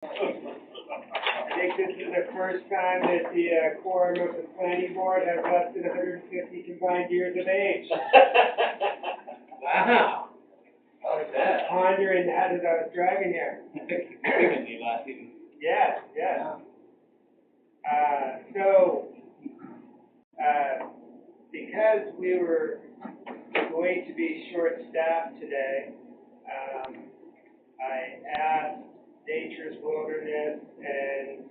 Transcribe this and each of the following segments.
I think this is the first time that the quorum of the planning board has less than 150 combined years of age. Wow. How is that? Pondering that as I was driving here. Yes, yes. Because we were going to be short-staffed today, I asked Nature's Wilderness and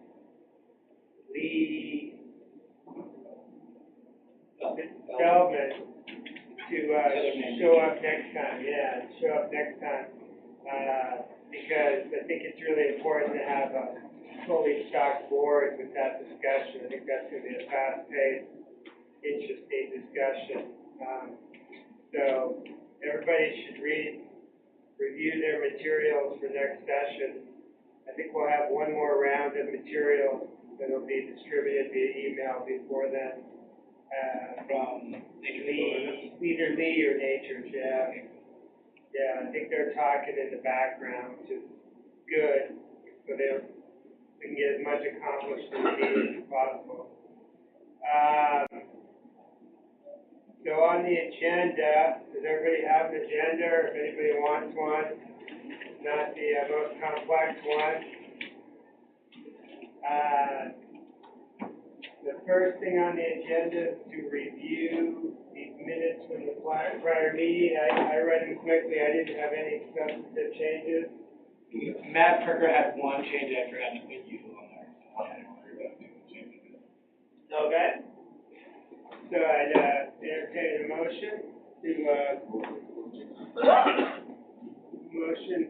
Lee Feldman to show up next time. Yeah, show up next time. Because I think it's really important to have a fully stocked board with that discussion. I think that's going to be a fast-paced, interesting discussion. So everybody should review their materials for next session. I think we'll have one more round of material that will be distributed via email before then. From either Lee or Nature's, yeah. Yeah, I think they're talking in the background, which is good, so we can get as much accomplished in the meeting as possible. So on the agenda, does everybody have an agenda, or if anybody wants one? Not the most complex one. The first thing on the agenda is to review these minutes from the prior meeting. I read them quickly. I didn't have any substantive changes. Matt Parker had one change I forgot to put you on there. Okay. So I'd entertain a motion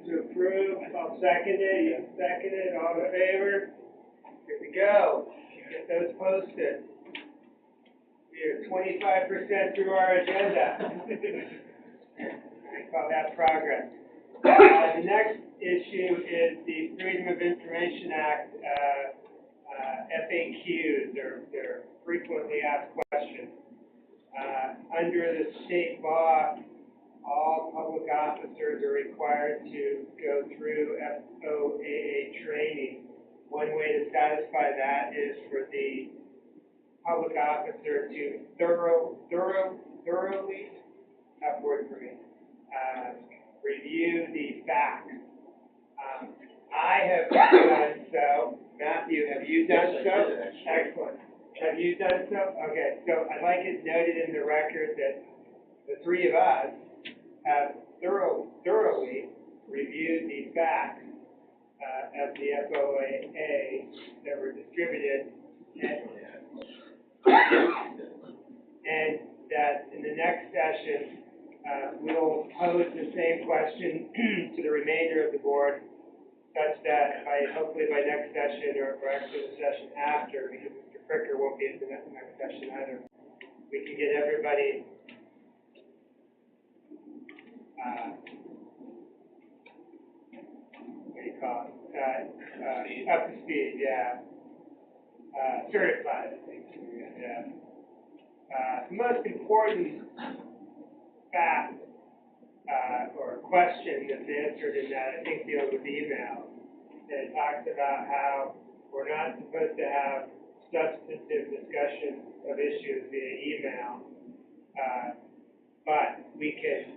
to approve. I'll second it. You second it. All in favor? Good to go. Get those posted. We are 25% through our agenda. I call that progress. The next issue is the Freedom of Information Act FAQs, they're frequently asked questions. Under the state law, all public officers are required to go through FOAA training. One way to satisfy that is for the public officer to thoroughly, tough word for me, review the facts. I have done so. Matthew, have you done so? Excellent. Have you done so? Okay, so I'd like it noted in the record that the three of us have thoroughly reviewed the facts of the FOAA that were distributed, and that in the next session we'll pose the same question to the remainder of the board, such that hopefully by next session, or actually the session after, because Mr. Fricker won't be at the next session either, we can get everybody what do you call it? Up to speed, yeah. Certified, I think. Yeah. The most important fact or question that's answered in that, I think, deals with email. And it talks about how we're not supposed to have substantive discussion of issues via email, but we can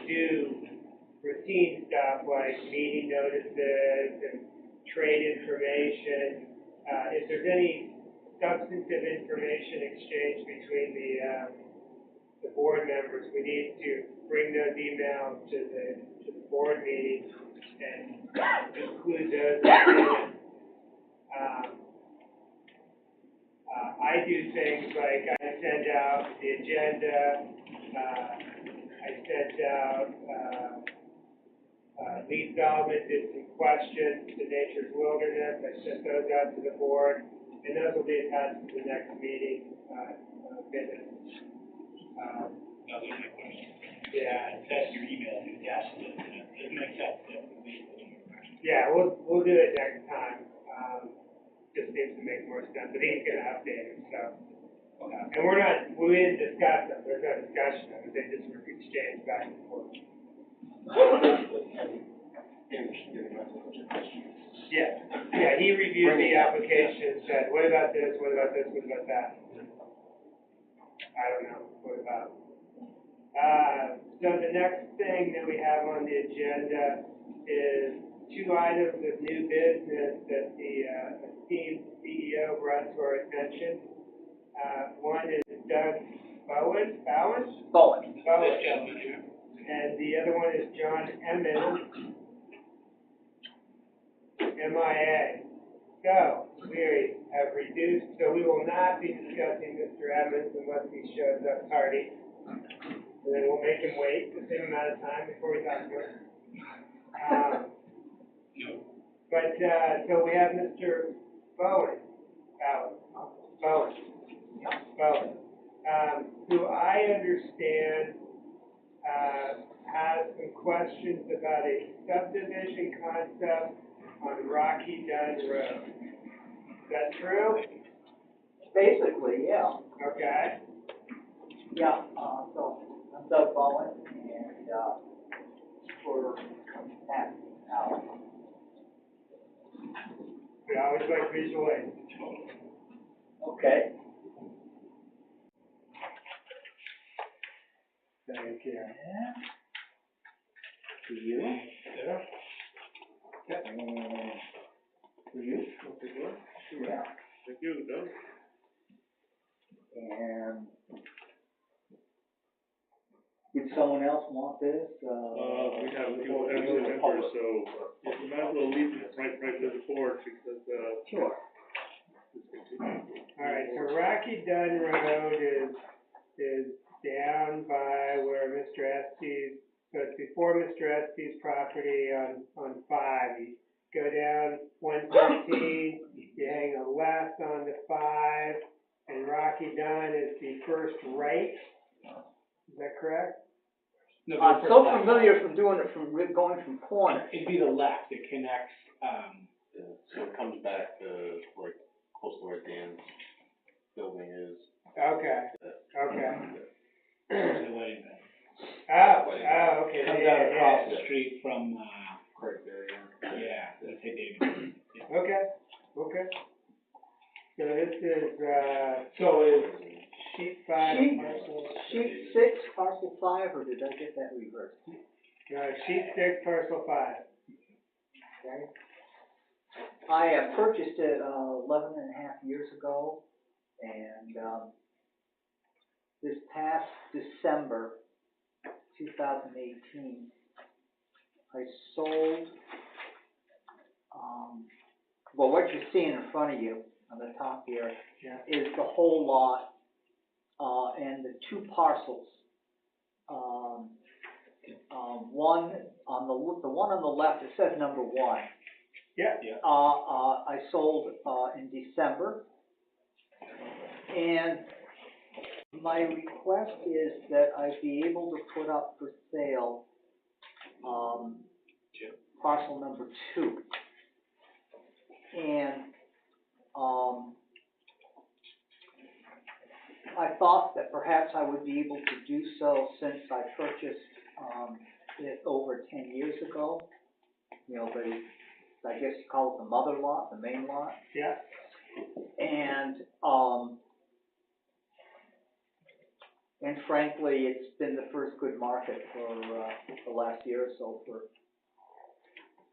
do routine stuff like meeting notices and trade information. If there's any substantive information exchange between the board members, we need to bring those emails to the board meeting and include those. I do things like I send out the agenda. I sent out Lee Feldman did some questions to Nature's Wilderness. I sent those out to the board, and those will be attached to the next meeting minutes. Yeah. Test your email and dash it. It makes sense. Yeah, we'll do it next time. Just seems to make more sense. But he's going to update it. So, and we didn't discuss them. There's no discussion of it. They just were exchanged back and forth. Yeah, he reviewed the application, said, what about this, what about this, what about that? I don't know, what about? So the next thing that we have on the agenda is 2 items of new business that the esteemed CEO brought to our attention. One is Doug Bowen, This gentleman here. and the other one is John Emmons, MIA. So, we have reduced, so we will not be discussing Mr. Emmons unless he shows up tardy. And then we'll make him wait the same amount of time before we talk to him. So we have Mr. Bowen, who I understand has some questions about a subdivision concept on Rocky Dunn Road. Is that true? Basically, yeah. Okay. Yeah, so I'm Doug Bowen, and, we're at, We always like visual aids. okay. Thank you. To you. Yeah. And to you. Yeah. Thank you, Doug. And did someone else want this? We have a few absent members, so yes, you might as well leave it right to the board because, Sure. All right, so Rocky Dunn Road is down by where Mr. Estes, so it's before Mr. Estes' property on 5. You go down 113, you hang a left onto 5, and Rocky Dunn is the first right. Is that correct? No, I'm the so first left. familiar from doing it going from corner. It'd be the left, it connects, So it comes back to like close to where Dan's building is. Okay. the wedding bed. Okay. Comes Yeah, out across yeah. the street from, Craig there, yeah. yeah, let's say David. Okay. So this is, So is, sheet 5, Sheet- parcel. Sheet 6, parcel 5, or did I get that reversed? Sheet 6, parcel 5. Okay. I purchased it 11 and a half years ago, and this past December 2018, I sold, well, what you're seeing in front of you on the top here Yeah. is the whole lot and the 2 parcels. One on the one on the left, it says number 1. Yeah. I sold in December, and my request is that I be able to put up for sale parcel number 2. And I thought that perhaps I would be able to do so since I purchased it over 10 years ago. You know, I guess you call it the mother lot, the main lot. Yeah. And frankly, it's been the first good market for the last year or so for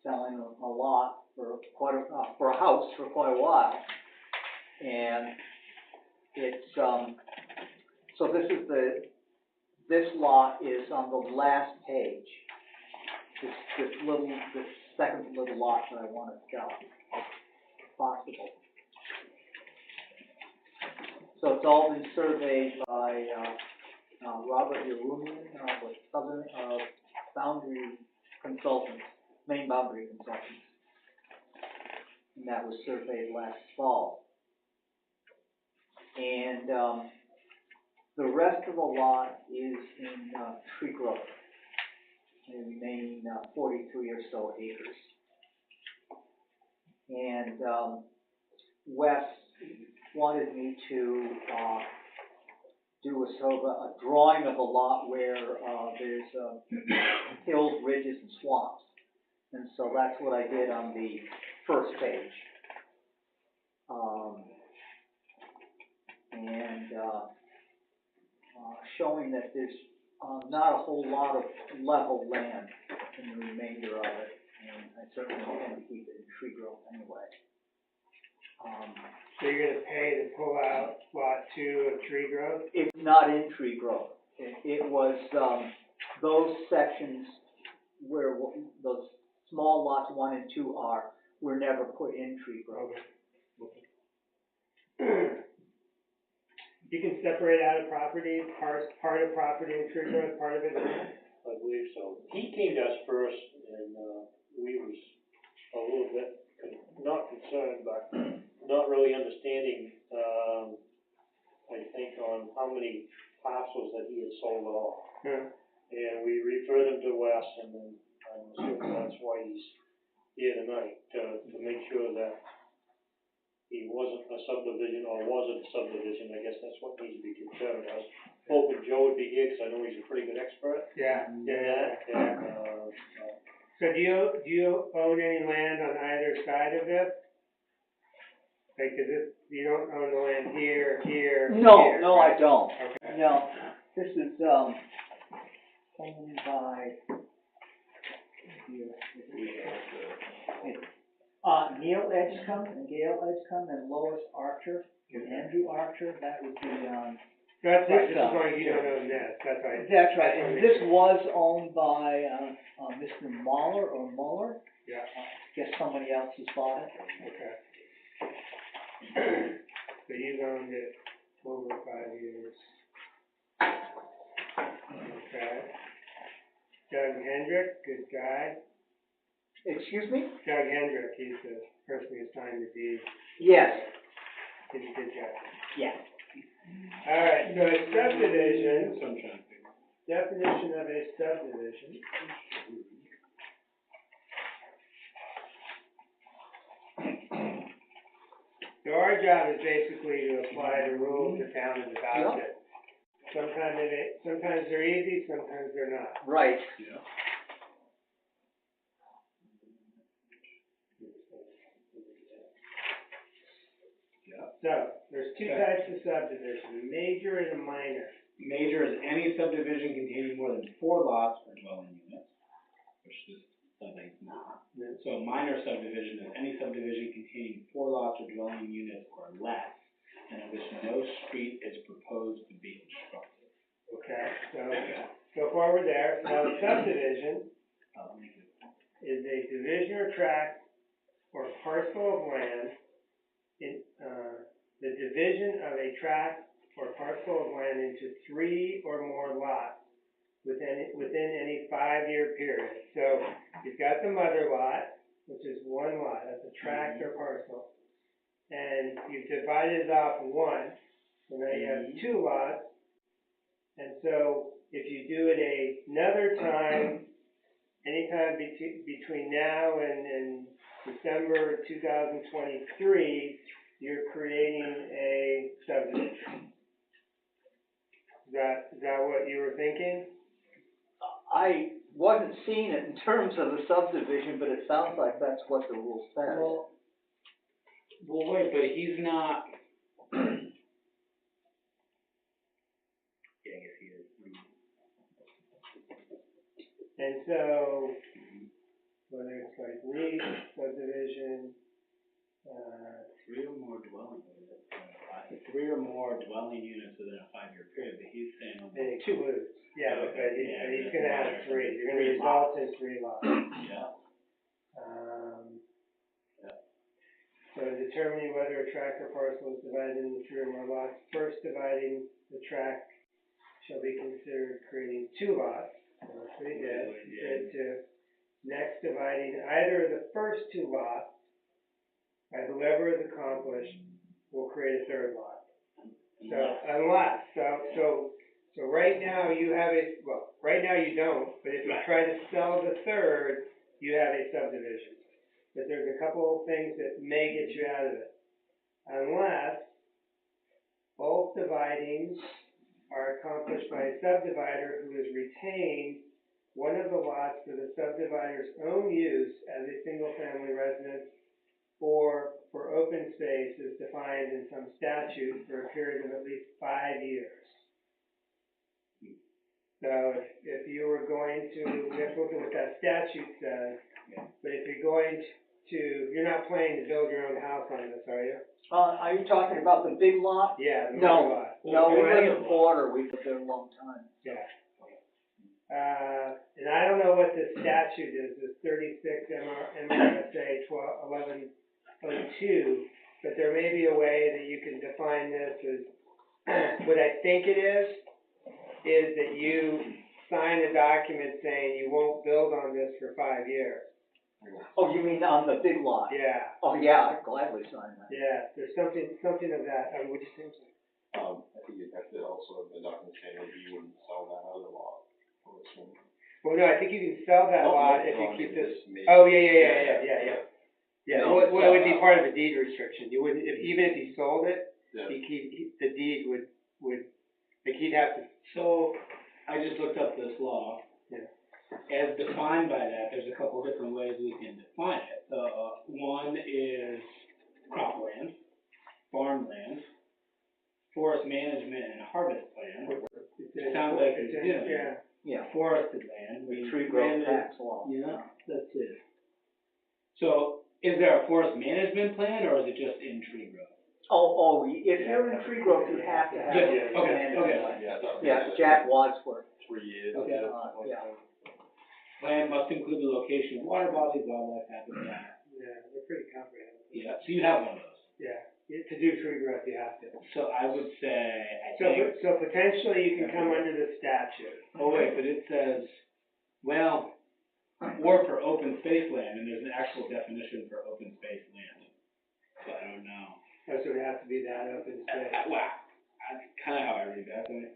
selling a lot for a house for quite a while. And it's so this lot is on the last page. This second little lot that I want to sell, if possible. So it's all been surveyed by Robert Yerumian with Southern Boundary Consultants, Maine Boundary Consultants, and that was surveyed last fall. And the rest of the lot is in tree growth, the remaining 43 or so acres. And Wes wanted me to do a sort of a drawing of a lot where there's hills, ridges, and swamps. And so that's what I did on the first page. Showing that there's, not a whole lot of level land in the remainder of it, and I certainly intend to keep it in tree growth anyway. So you're gonna pay to pull out lot 2 of tree growth? It's not in tree growth. It was, those sections where those small lots 1 and 2 were never put in tree growth. You can separate out a property, part of property in tree growth, part of it not? I believe so. He came to us first, and, we was a little bit, not concerned, but not really understanding, I think, on how many parcels that he had sold off. Yeah. And we referred him to Wes, and then I'm assuming that's why he's here tonight, to make sure that he wasn't a subdivision or wasn't a subdivision. I guess that's what needs to be determined. I was hoping Joe would be here, because I know he's a pretty good expert Yeah, in yeah. that, and, So do you own any land on either side of this? Like, is this, you don't own the land here, here, No, here, no, I don't. Okay. No, this is, owned by, Neil Edgecombe and Gail Edgecombe and Lois Archer and Andrew Archer. That would be, That's right, This, just as long as you don't own this, that's right. that's right, That's and what this makes was owned by, Mr. Muller or Muller. Yeah, Guess somebody else has bought it. okay. So you've owned it over 5 years. Okay. Doug Hendrick, good guy. Excuse me? Doug Hendrick, he's the person who signed the deed. Yes. He's a good guy. Yeah. All right, so a subdivision, Sunshine. definition of a subdivision. So our job is basically to apply the rules the town has adopted. Sometimes they're easy, sometimes they're not. Right. Yeah. So, there's two types of subdivision, a major and a minor. Major is any subdivision containing more than 4 lots or dwelling units, which this something's not. Yeah. So a minor subdivision is any subdivision containing 4 lots or dwelling units or less, and in which no street is proposed to be constructed. Okay, so far we're there. Now, a subdivision is a division or tract or parcel of land the division of a tract or parcel of land into 3 or more lots within any 5-year period. So you've got the mother lot, which is 1 lot, that's a tract or parcel, and you've divided it off 1, so now you have 2 lots. And so if you do it another time, anytime between now and December 2023, you're creating a subdivision. Is that what you were thinking? I wasn't seeing it in terms of a subdivision, but it sounds like that's what the rule says. Well, wait, but he's not. Yeah, I guess he is. And so, whether it's like lease, subdivision, 3 or more dwelling units. 3 or more dwelling units within a 5-year period, but he's saying only it 2. includes, yeah, but Yeah, he's that's gonna minor. have 3, you're gonna 3 result in 3 lots. Yeah. So determining whether a tract or parcel is divided into 3 or more lots, first dividing the tract shall be considered creating 2 lots. So that's what he did. He said to next dividing either of the first 2 lots by whoever is accomplished will create a 3rd lot. So unless, so right now you have right now you don't, but if you try to sell the 3rd, you have a subdivision. But there's a couple of things that may get you out of it. Unless both dividings are accomplished by a subdivider who is retained one of the lots for the subdivider's own use as a single-family residence or for open space is defined in some statute for a period of at least 5 years. So if you were going to, we have to look at what that statute says, but if you're going to, you're not planning to build your own house on this, are you? Are you talking about the big lot? Yeah, the No. big lot. No, we Okay. live in Florida, we've lived there a long time. Yeah. And I don't know what the statute is, it's 36 MRSA 1102, but there may be a way that you can define this as, what I think it is that you sign a document saying you won't build on this for 5 years. Oh, you mean on the big lot? Yeah, Oh, yeah, I'd gladly sign that. yeah, there's something of that, what do you think? I think you'd have to also have the document saying that you wouldn't sell that other lot, I would assume. Well, no, I think you can sell that No, lot no, if no, you I keep mean, this. just maybe- Oh, yeah. Yeah, No, well, it would be sell part of a deed restriction, you wouldn't, even if you sold it, Yeah. the deed would, like, he'd have to, So, I just looked up this law. Yeah. As defined by that, there's a couple different ways we can define it. One is cropland, farmland, forest management and harvest land. It sounds like it's doing. yeah. Yeah, Forested land. the tree growth Land is- tax law. Yeah, that's it. So, is there a forest management plan, or is it just in tree growth? Oh, if you're in tree growth, you have to have. Yeah, a okay, management okay. plan. Yeah, I thought it Yeah, was Jack Wadsworth. 3 years. Okay. Yeah. Plan must include the location of water bodies, wildlife habitat. Yeah, they're pretty comprehensive. Yeah, so you have one of those. Yeah, to do tree growth, you have to. So I would say, I So, think, so potentially you can come under the statute. oh wait, but it says, well, or for open space land, and there's an actual definition for open space land. So I don't know. So it would have to be that open space. Wow, that's kinda how I read that, don't you?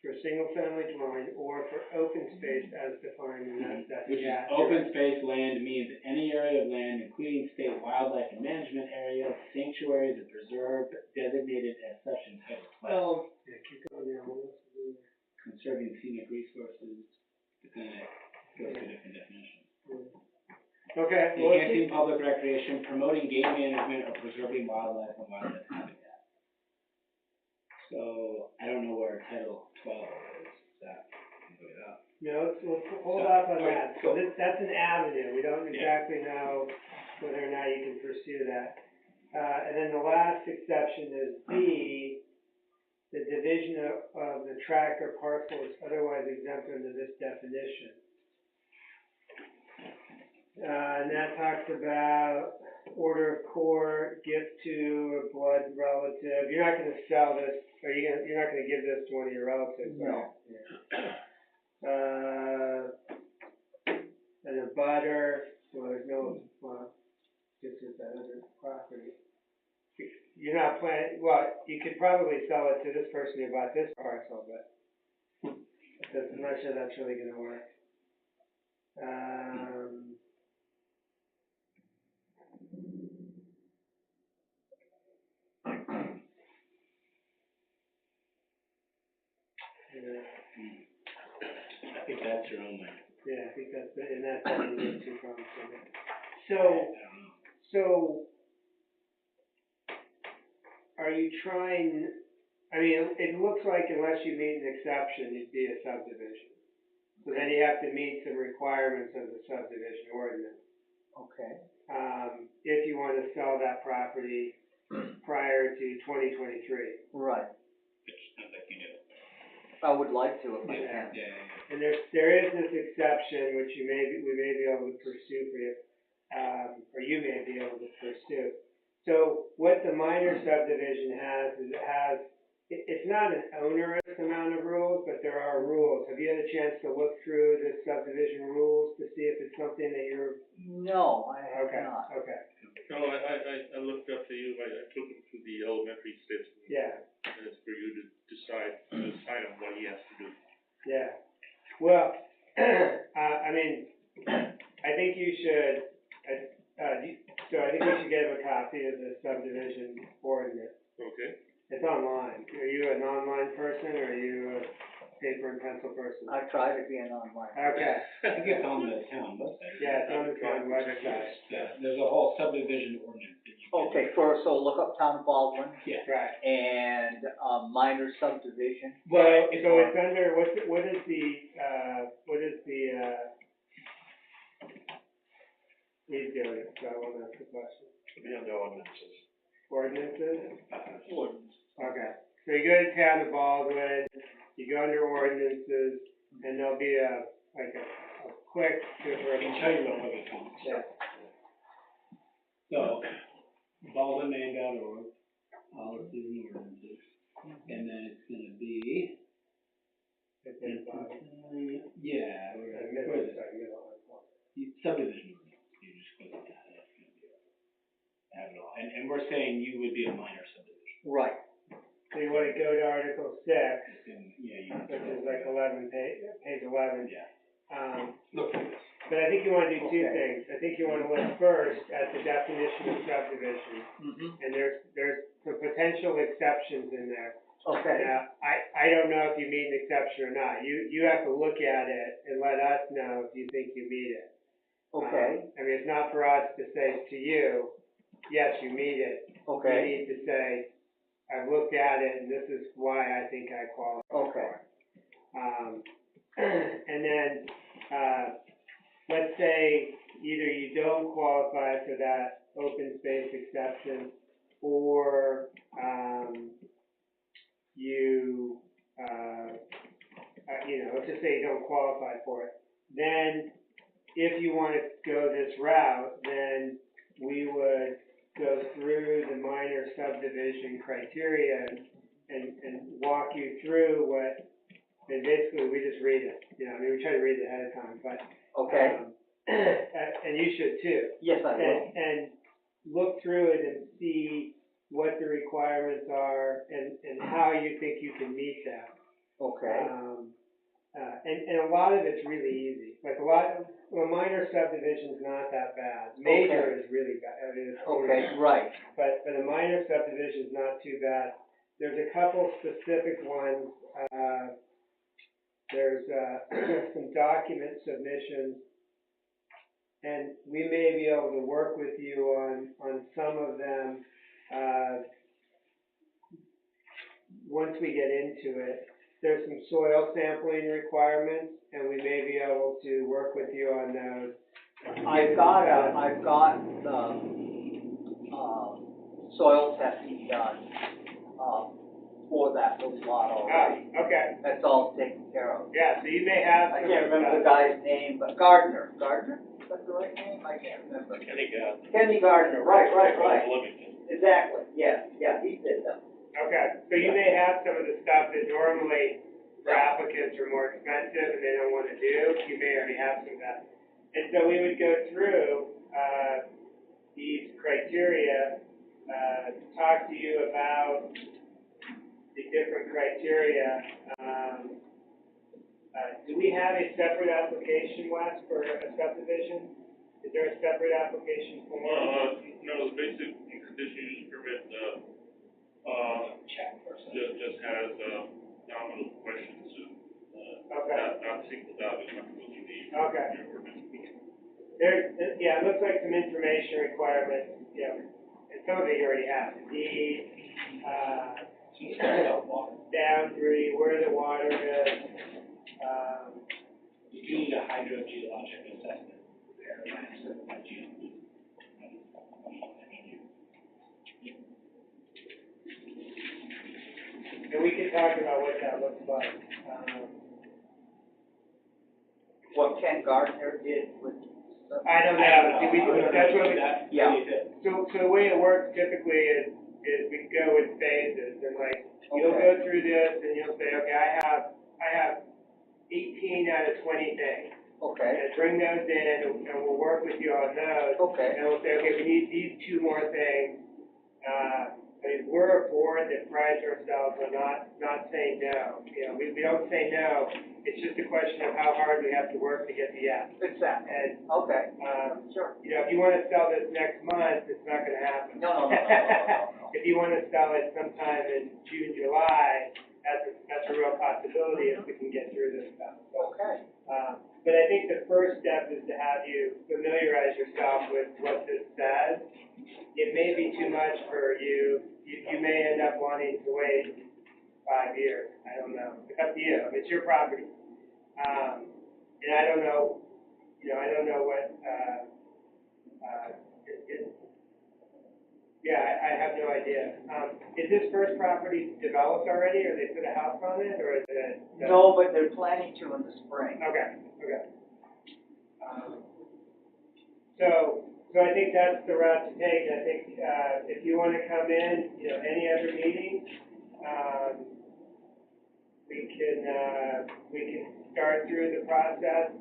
For a single-family dwelling or for open space as defined in that, Which is, yeah. open space land means any area of land, including state wildlife and management areas, sanctuaries, or preserved, designated as such in Title 12, Yeah, keep going down. What else is in there? conserving scenic resources, depending, goes to different definitions. Okay, well, let's Enhancing see. public recreation, promoting game management, or preserving wildlife and wildlife habitat. So, I don't know where Title 12 is, that, look it up. No, let's hold So, off on okay, that. So cool. that's an avenue. We don't Yeah. exactly know whether or not you can pursue that. And then the last exception is B, the division of the tract or parcel is otherwise exempt under this definition. And that talks about order of court, gift to a blood relative. You're not gonna sell this, you're not gonna give this to one of your relatives, No. And a butter, well, there's no, well, this is that other property. You're not planning, well, you could probably sell it to this person who bought this parcel, but I'm not sure that's really gonna work. Yeah. I think that's your only, Yeah, I think that's it, and that's doesn't get too complicated. I don't know. So, are you trying, I mean, it looks like unless you meet an exception, you'd be a subdivision. So then you have to meet some requirements of the subdivision ordinance. Okay. If you want to sell that property prior to 2023. Right. Which sounds like you do. I would like to if I Yeah. can. And there is this exception which we may be able to pursue for you, or you may be able to pursue. So what the minor subdivision has is it's not an onerous amount of rules, but there are rules. Have you had a chance to look through the subdivision rules to see if it's something that you're? No, I have Okay, not. okay, No, I looked up to you, I took him to the elementary steps. yeah. And it's for you to decide on what he has to do. Yeah, well, I mean, I think you should, so I think we should get him a copy of the subdivision ordinance. Okay? It's online. Are you an online person or are you paper and pencil person? I tried again online. Okay, I think it's on the town website. yeah, it's on the town website, Yeah, there's a whole subdivision ordinance that you can. Okay, so look up Town of Baldwin Yeah. right. and, minor subdivision. So it's under, what is the, he's doing it, so I won't ask the question. Be under ordinances. Ordinances? Ordinance. Okay, so you go to Town of Baldwin, you go under ordinances, and there'll be a quick I can show you real quick if you want. Yeah. So, baldwinman.org, policies and ordinances, and then it's gonna be, It's in body. yeah, where is it? Subdivision ordinance, you just click on that, and it's gonna be, have it all, and we're saying you would be a minor subdivision. Right. So you wanna go to Article 6, And, yeah, you. which is like 11, page 11. Yeah. But I think you wanna do two Okay. things. I think you wanna look first at the definition of subdivision, Mm-hmm. and there's some potential exceptions in there. Okay. Now, I don't know if you meet an exception or not. You have to look at it and let us know if you think you meet it. Okay. I mean, it's not for us to say to you, yes, you meet it. You Okay. need to say, I've looked at it and this is why I think I qualify. Okay. And then, let's say either you don't qualify for that open space exception, or, let's just say you don't qualify for it. Then, if you want to go this route, then we would go through the minor subdivision criteria and walk you through what, and basically we just read it. I mean, we try to read it ahead of time, but. Okay. And you should too. Yes, I will. And look through it and see what the requirements are and how you think you can meet them. Okay. And a lot of it's really easy. Like minor subdivision's not that bad. Major is really bad. I mean, it's Okay, right. But the minor subdivision's not too bad. There's a couple specific ones. There's some document submissions, and we may be able to work with you on some of them once we get into it. There's some soil sampling requirements, and we may be able to work with you on those. I've got soil testing done, for that little lot already. Okay, That's all taken care of. yeah, so you may have I some can't remember the guy's name, but Gardner. Gardner? Is that the right name? I can't remember. Kenny Gardner, right. Exactly, yeah, he did them. Okay, so you may have some of the stuff that normally for applicants are more expensive and they don't want to do. You may already have some of that. And so we would go through these criteria, talk to you about the different criteria. Do we have a separate application, Wes, for a subdivision? Is there a separate application form? No, the basic conditional use permit, Check first. just has, nominal questions, Okay. not singled out as much as you need. Okay. Your permit. It looks like some information requirements, and some of it you already have. The deed, boundary, where the water is, You do need a hydrogeologic assessment, certified geologist. and we can talk about what that looks like. What Ken Gardner did with. I don't know, that's what we, Yeah. so the way it works typically is we go in phases, and like, you'll Okay. go through this, and you'll say, okay, I have 18 out of 20 things. Okay, And bring those in, and we'll work with you on those. okay, And we'll say, okay, we need these two more things. We're a board that prides ourselves on not saying no. We don't say no. It's just a question of how hard we have to work to get the yes. exactly, And, okay, sure. if you want to sell this next month, it's not going to happen. No. If you want to sell it sometime in June, July, that's a real possibility if we can may be too much for you. You may end up wanting to wait 5 years. I don't know. It's up to you. I mean, it's your property. And I don't know, I don't know what, I have no idea. Is this first property developed already, or they put a house on it, or is it? No, but they're planning to in the spring. Okay. So I think that's the route to take. I think, if you wanna come in, any other meeting, we can start through the process.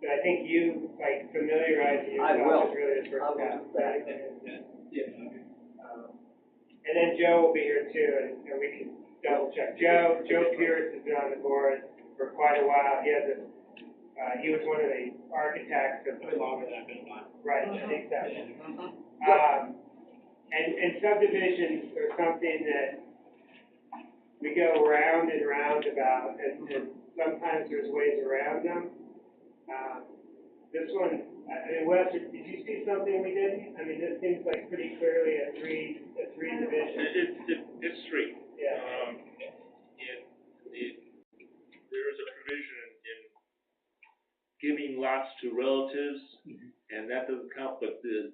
But I think you, familiarizing I will. yourself is really the first I will step. do that. And then Joe will be here too, and we can double check. Joe Pierce has been on the board for quite a while. He was one of the architects of. Longer than I've been on. Right, I think so. Mm-hmm. And subdivisions are something that we go round and round about, and sometimes there's ways around them. This one, Wes, did you see something we didn't? I mean, this seems like pretty clearly a three division. It's three. Yeah. There is a provision in giving lots to relatives, and that doesn't count, but the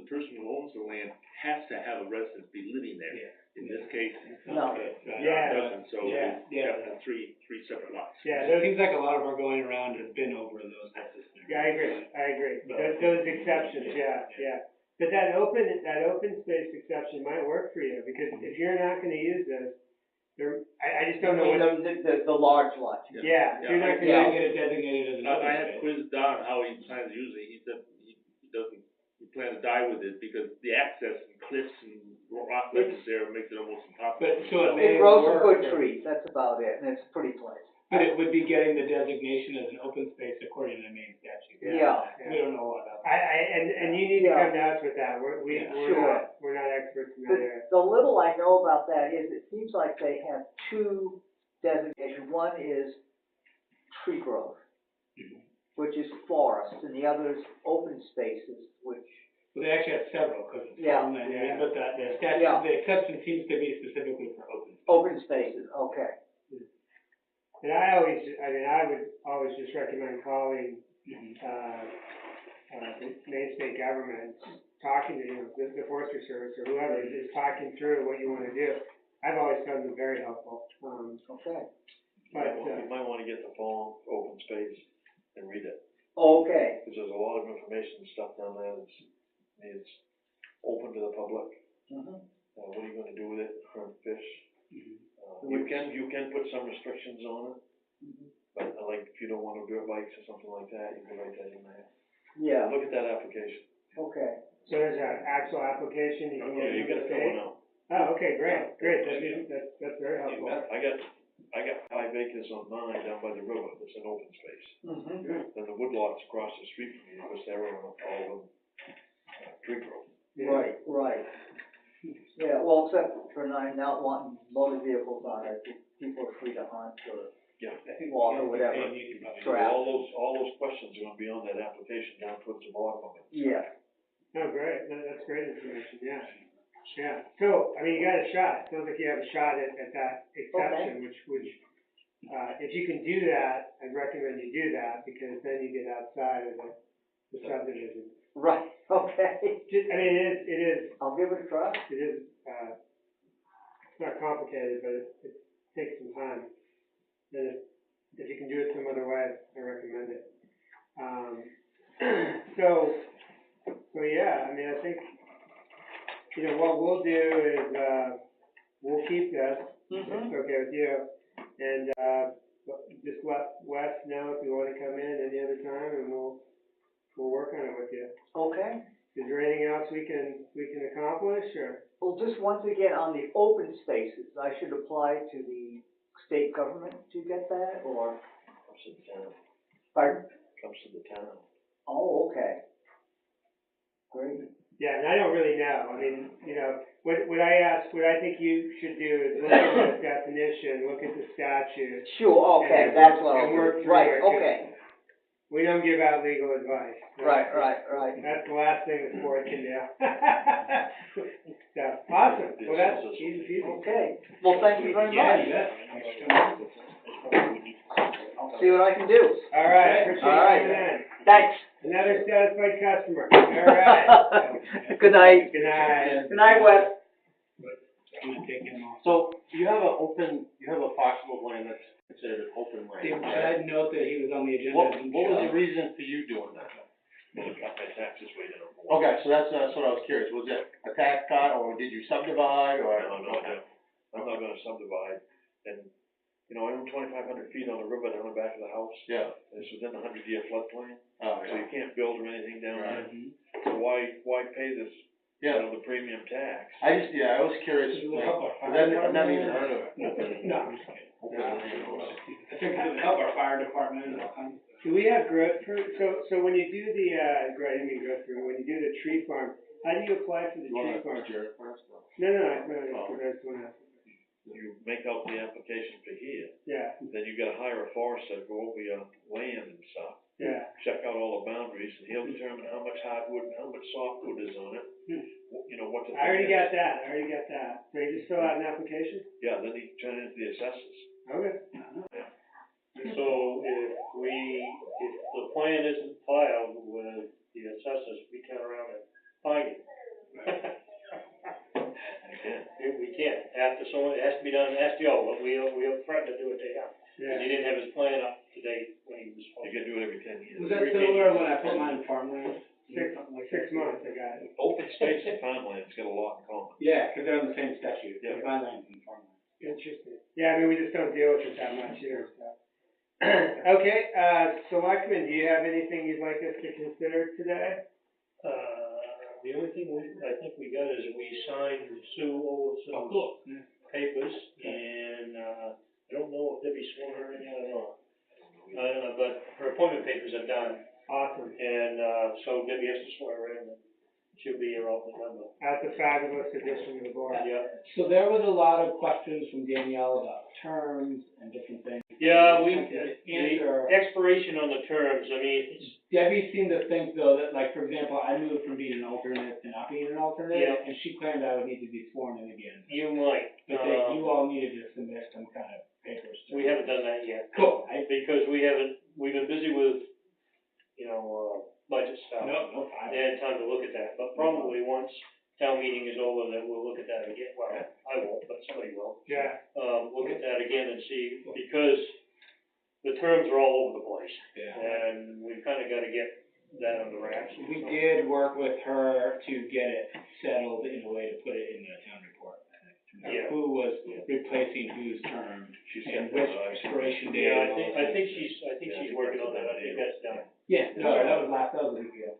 person who owns the land has to have a resident be living there. Yeah. In this case, No. Yeah. it doesn't, so Yeah. you have the three separate lots. Yeah, It seems like a lot of our going around has been over those types of scenarios. Yeah, I agree. Those exceptions, yeah. But that open space exception might work for you, because if you're not gonna use this, I just don't know what. The large lot. Yeah, if you're not You gonna. can get it designated as an open I had space. quizzed Don how he plans to use it. He said he plans to die with it because the access and cliffs and rock ledges there makes it almost impossible. But, so it may It grows some work, good trees, that's about it, and it's a pretty place. but it would be getting the designation as an open space according to the main statute. Yeah. We don't know a lot about that. And you need to come to us with that. We're Sure. not experts in that area. The little I know about that is, it seems like they have two designations. One is tree growth, which is forest, and the other is open spaces, which, Well, they actually have several, because it's Yeah. farmland, Yeah. but the statute, Yeah. the exception seems to be specifically for open. open spaces, okay. And I would always just recommend calling, the Maine State government, talking to, the Forestry Service or whoever is talking through what you wanna do. I've always found them very helpful, Okay. but, You might wanna get the form, open space, and read it, Okay, because there's a lot of information and stuff down there that's open to the public. What are you gonna do with it, hunt, fish? You can put some restrictions on it, but like, if you don't wanna do bikes or something like that, you can write that in there. yeah, Look at that application. okay. so there's an actual application you can get You from the gotta fill state? one out. Oh, okay, great, that's very helpful. I got 5 acres on mine down by the river, that's an open space. Then the woodlots across the street from me, because they're all of tree growth. Right. Yeah, well, except for not wanting motor vehicles on it, people are free to hunt or Yeah. I think walk or the whatever. thing you can probably- Correct. All those questions are gonna be on that application down towards the bottom of it. Yeah, Oh, great, that's great information, yeah. So, I mean, you got a shot, sounds like you have a shot at that exception, which, if you can do that, I'd recommend you do that, because then you get outside of the subdivision. right, okay. It is, I'll give it a try. it's not complicated, but it takes some time. And if you can do it some other way, I recommend it. So yeah, I mean, I think, what we'll do is, we'll keep this, if it's okay with you, and, just let Wes know if you wanna come in any other time, and we'll work on it with you. Okay. Is there anything else we can accomplish, or? Well, just once again, on the open spaces, I should apply to the state government to get that, or? Comes to the town, Pardon? comes to the town. Oh, okay. Great. Yeah, and I don't really know, I mean, what I think you should do is look at the definition, look at the statute. Sure, okay, And that's work- what I'll and do. work through Right, it, 'cause- okay. We don't give out legal advice. So right. That's the last thing the board can do. So, awesome, well, that's easy peasy. Okay, well, thank you very Yeah, much. you bet. I'll see what I can do. All right, appreciate All right. you coming in. Thanks. Another satisfied customer, all right. Good night. Good night. Good night, Wes. I'm gonna take him off. So, you have a parcel of land that's considered open land. Did I note that he was on the agenda? What was the reason for you doing that? Got my taxes way down. Okay, so that's what I was curious, was it a tax cut, or did you subdivide, or? No, I'm not gonna subdivide, and, you know, I own 2,500 feet on the river down the back of the house. Yeah. This was in the 100-year floodplain, Oh, so you can't build or anything down there. Mhm. So why pay this, you Yeah, know, the premium tax? I was curious, Does it like, help our 'cause fire I've never department? even heard of open, No, I'm just kidding. open land, or whatever. I think it would help our fire department and all kinds of stuff. Do we have growth for, so when you do the, I didn't mean growth for, when you do the tree farm, how do you apply for the You tree wanna farm? Jared first, or? No, that's one else. You make out the application for here, Yeah, then you gotta hire a forester to go over your land and stuff, yeah. check out all the boundaries, and he'll determine how much hardwood and how much softwood is on it. You know, what the. I already got that. So you just fill out an application? Yeah, then he turn it into the assessors. Okay. So if the plan isn't filed with the assessors, we turn around and fine it. We can't, after someone, it has to be done, ask Joe, but we threatened to do it to him. Cause he didn't have his plan up to date when he was supposed You to. can do it every 10 years. Was that similar when I put mine in farmland? 6 months, I got it. Open space and farmland's got a lot in common. Yeah, because they're on the same statute. Yeah. My land's in farmland. Interesting. Yeah, I mean, we just don't deal with it that much here, so. Okay, Selectman, do you have anything you'd like us to consider today? The only thing I think we got is we signed Sue Olson's Cool. Yeah. papers, and, I don't know if Debbie sworn her in yet or not. I don't know, but her appointment papers are done, Awesome. and, so Debbie has to swear her in, and she'll be your alternate member. That's a fabulous addition to the board. Yeah. So there was a lot of questions from Danielle about terms and different things. Yeah, Answer. the expiration on the terms, I mean, it's, Debbie seemed to think though that, like, for example, I moved from being an alternate to not being an alternate, Yeah. and she claimed I would need to be sworn in again. you might, But that you all needed to submit some kind of papers. to we her. haven't done that yet. Cool. Because we've been busy with, you know, budget stuff. No, fine. They had time to look at that, but probably once town meeting is over, then we'll look at that again, well, I won't, but somebody will. Yeah, Look at that again and see, because the terms are all over the place, Yeah. and we've kinda gotta get that under wraps. We did work with her to get it settled in a way to put it in the town report, I think. Yeah. Who was replacing whose term, She's and got which that, expiration date. Yeah, and all I those think things. she's working on that, I think that's done. Yeah, no, that was a week ago.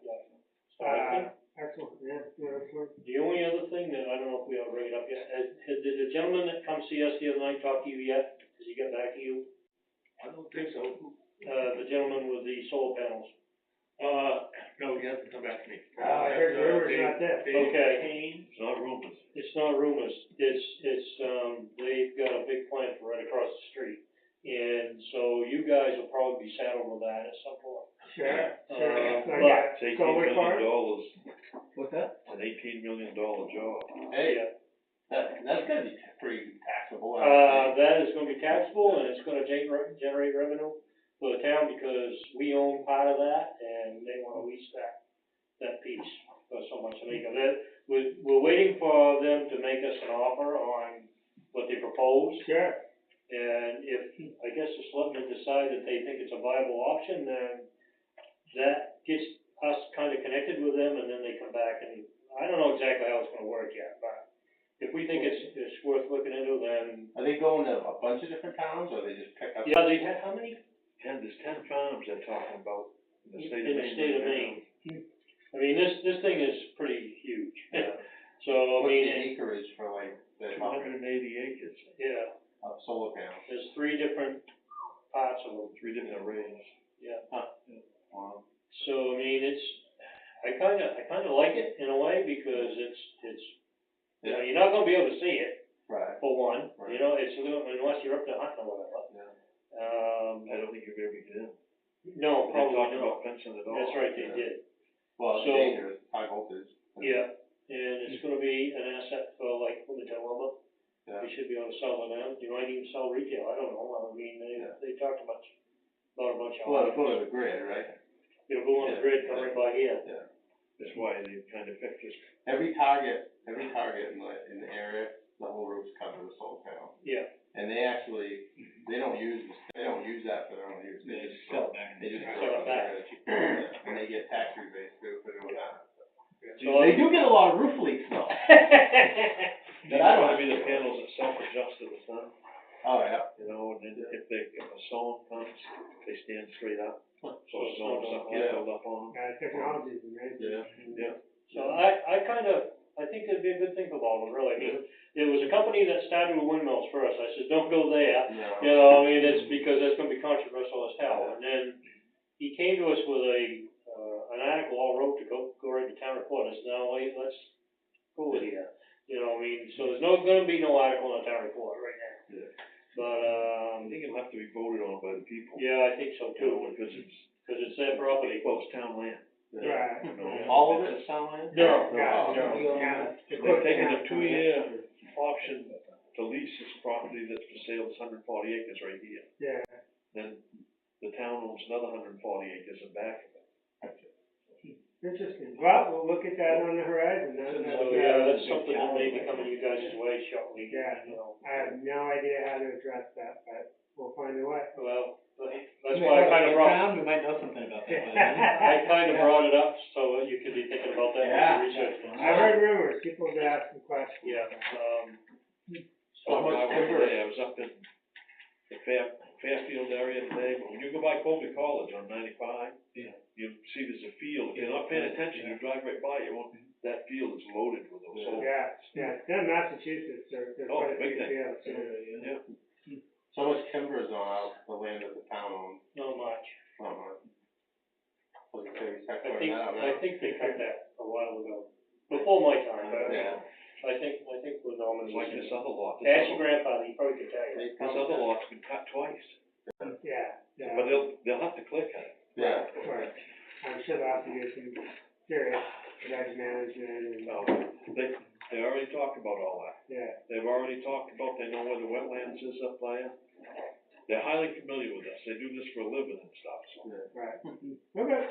So I think, excellent, yeah, excellent. the only other thing that, I don't know if we ought to bring it up yet, did the gentleman that come see us the other night talk to you yet? Has he got back to you? I don't think so. The gentleman with the solar panels? No, he hasn't come back to me. Oh, I heard rumors about this. Okay. It's not rumors. It's not rumors, they've got a big plant right across the street, and so you guys will probably be saddled with that at some point. Sure. but Like It's a solar $18 farm? million, What's that? an $18 million job. Hey, Yeah. that's gonna be pretty taxable, I would think. That is gonna be taxable, and it's gonna generate revenue for the town, because we own part of that, and they wanna lease that piece for so much an acre. We're waiting for them to make us an offer on what they propose, Sure. and if, I guess the selectmen decide that they think it's a viable option, then that gets us kinda connected with them, and then they come back, and I don't know exactly how it's gonna work yet, but if we think it's worth looking into, then, Are they going to a bunch of different towns, or they just pick up? yeah, they had, how many? There's 10 farms they're talking about in the state of Maine. In the state of right now. Maine. I mean, this thing is pretty huge. Yeah. So, I What's mean, the acreage for like the 280 acres, yeah, solar panels? there's 3 different parts of them, 3 different arrays. yeah. Wow. So, I mean, I kinda like it in a way, because it's, you know, you're not gonna be able to see it, Right. for one, Right. you know, it's, unless you're up to hunting or whatever. Yeah. I don't think you're gonna be get in. No, They probably talked not. about at all. That's right, they did. Well, it's So- dangerous, high voltage. Yeah, and it's gonna be an asset for like Bloomington Lumber. Yeah. They should be able to sell to them. You might even sell retail, I don't know. I mean, they talked about a bunch of. Well, it'll go to the grid, right? It'll go on the grid, come right by here. That's why they kind of picked this. Every target in the area, the whole roof's covered with solar panels. Yeah, And they actually, they don't use that for their own use, they just Sell it back. They just Sell throw it it back. back. And they get tax rebates too for doing that. So They do get a lot of roof leaks though. These I don't are gonna be have the to- panels that self-adjust to the sun, Oh, yeah. you know, and then if a storm comes, they stand straight up. So it's storm not stuff on- can't build up on them. Technology is amazing. Yeah. So I think it'd be a good thing for Baldwin, really. I mean, there was a company that started with windmills first. I said, don't go there. No. You know, I mean, it's because that's gonna be controversial as hell. And then he came to us with an article all wrote to go right to town report. I said, no, wait, let's go with here. You know, I mean, so there's gonna be no article on the town report right now. Yeah. But, I think it'll have to be voted on by the people. yeah, I think so You know, too, because cause it's their property. well, it's town land. Right. You know, All of it is sound land? No, No. They've taken a 2-year option to lease this property that's for sale, it's 140 acres right here. Yeah. Then the town owns another 140 acres in back of it. Interesting. Well, we'll look at that on the horizon. So, yeah, that's something that may be coming you guys' way shortly, Yeah. you know. I have no idea how to address that, but we'll find a way. Well, that's why I kinda brought, We might know something about that. I kinda brought it up, so you could be thinking about that Yeah. when you research it. I heard rumors, people would ask some questions. Yeah, So How much I went timber? today, I was up in the Fairfield area today, but when you go by Colby College on 95, you see there's a field, if you're not paying attention, you drive right by, you won't, that field is loaded with those solar. Yeah, in Massachusetts, there's Oh, quite a big few thing. fields. Yeah. So much timber is on the land that the town owns, not much. not much. Was it, they start I cutting think, that out I now? think they cut that a while ago, before my time, but Yeah. I think with Norman. It's like this other lot, Ask your grandfather, he probably could tell you. They this probably- other lot's been cut twice, Yeah. but they'll have to clear cut it. Yeah. Right. I'm sure they'll have to do some serious veg management and, No, they already talked about all that. yeah. They've already talked about, they know where the wetlands is up there. They're highly familiar with this, they do this for a living and stuff, so. Right. Okay.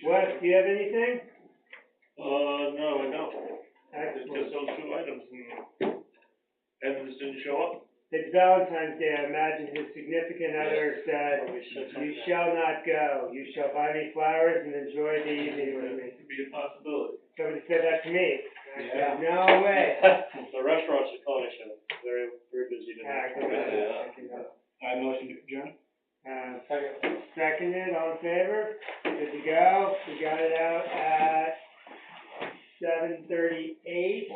Wes, do you have anything? No, I don't. It's Excellent. just those two items and Evans didn't show up. It's Valentine's Day. I imagine his significant other said, Probably said "You something. shall not go. You shall buy me flowers and enjoy the evening with me." Could be a possibility. Somebody said that to me. I Yeah. said, "No way." The restaurants at Cornish are very, very busy Ah, tonight. go ahead. I motion to adjourn. Seconded, all in favor? Good to go. We got it out at 7:38.